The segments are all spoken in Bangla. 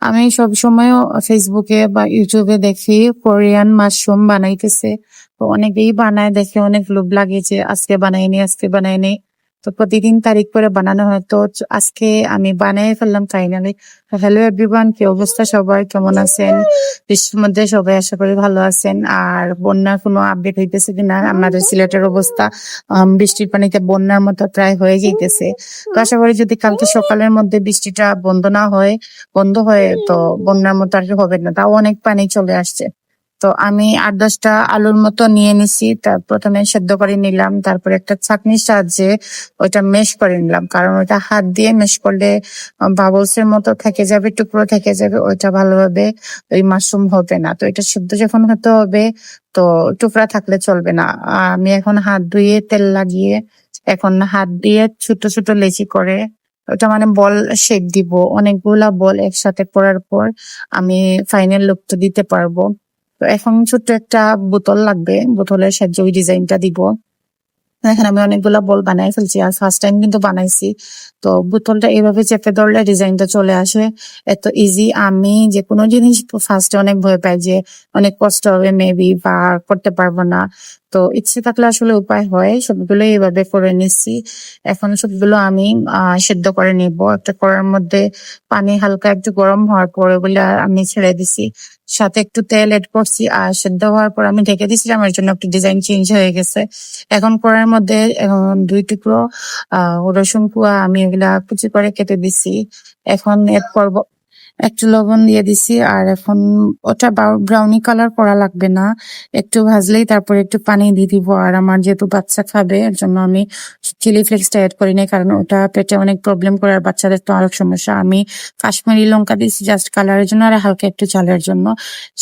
আমি সবসময় ফেসবুকে বা ইউটিউবে দেখি কোরিয়ান মাশরুম বানাইতেছে। তো অনেকেই বানায় দেখে অনেক লোভ লাগে যে আজকে বানাইনি আজকে বানাইনি। তো প্রতিদিন তারিখ করে বানানো হয়। তো আজকে আমি বানাই ফেললাম ফাইনালি। হ্যালো এভরিওয়ান, কি অবস্থা সবার, কেমন আছেন? বৃষ্টির মধ্যে সবাই আশা করি ভালো আছেন। আর বন্যার কোনো আপডেট হইতেছে কিনা? আমাদের সিলেটের অবস্থা বৃষ্টির পানিতে বন্যার মতো প্রায় হয়ে যাইতেছে। তো আশা করি যদি কালকে সকালের মধ্যে বৃষ্টিটা বন্ধ হয়ে তো বন্যার মতো আর কি হবে না, তাও অনেক পানি চলে আসছে। তো আমি 8-10টা আলুর মতো নিয়ে নিছি, তার প্রথমে সেদ্ধ করে নিলাম, তারপরে একটা ছাঁকনির সাহায্যে ওইটা মেশ করে নিলাম, কারণ ওইটা হাত দিয়ে মেশ করলে বাবলস এর মতো থেকে যাবে, টুকরো থেকে যাবে, ওইটা ভালোভাবে ওই মাশরুম হবে না। তো এটা সেদ্ধ যখন হতে হবে তো টুকরা থাকলে চলবে না। আমি এখন হাত ধুয়ে তেল লাগিয়ে এখন হাত দিয়ে ছোট ছোট লেচি করে ওটা মানে বল শেপ দিব। অনেকগুলা বল একসাথে করার পর আমি ফাইনাল লুকটা দিতে পারবো। তো এখন ছোট্ট একটা বোতল লাগবে, বোতলের সাহায্যে ওই ডিজাইনটা দিব। এখানে আমি অনেকগুলা বল বানাই ফেলছি, আর ফার্স্ট টাইম কিন্তু বানাইছি। তো বোতলটা এইভাবে চেপে ধরলে ডিজাইনটা চলে আসে, এত ইজি। আমি যে কোনো জিনিস ফার্স্টে অনেক ভয় পাই যে অনেক কষ্ট হবে মেবি বা করতে পারবো না। তো ইচ্ছে থাকলে আসলে উপায় হয়, সবগুলো এইভাবে করে নিচ্ছি। এখন সবগুলো আমি সেদ্ধ করে নিব। একটা কড়ার মধ্যে পানি হালকা একটু গরম হওয়ার পর ওগুলা আমি ছেড়ে দিছি, সাথে একটু তেল এড করছি, আর সেদ্ধ হওয়ার পর আমি ঢেকে দিছিলাম, এর জন্য একটু ডিজাইন চেঞ্জ হয়ে গেছে। এখন কড়াইয়ের মধ্যে 2 টুকরো রসুন কুয়া আমি এগুলা কুচি করে কেটে দিছি। এখন এড করব, একটু লবণ দিয়ে দিছি। আর এখন ওটা ব্রাউনি কালার করা লাগবে না, একটু ভাজলেই তারপরে একটু পানি দিয়ে দিব। আর আমার যেহেতু বাচ্চা খাবে এর জন্য আমি চিলি ফ্লেক্সটা অ্যাড করি নাই, কারণ ওটা পেটে অনেক প্রবলেম করে, আর বাচ্চাদের তো অনেক সমস্যা। আমি কাশ্মীরি লঙ্কা দিয়েছি জাস্ট কালারের জন্য আর হালকা একটু ঝালের জন্য।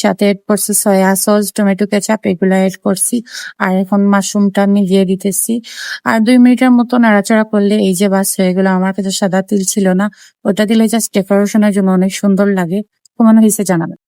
সাথে এড করছি সয়া সস, টমেটো কেচাপ, এগুলা এড করছি। আর এখন মাশরুমটা আমি দিয়ে দিতেছি। আর 2 মিনিটের মতো নাড়াচাড়া করলে এই যে বাস হয়ে গেলো। আমার কাছে সাদা তিল ছিল না, ওটা দিলে জাস্ট ডেকোরেশনের জন্য অনেক সুন্দর লাগে। কেমন হয়েছে জানাবেন।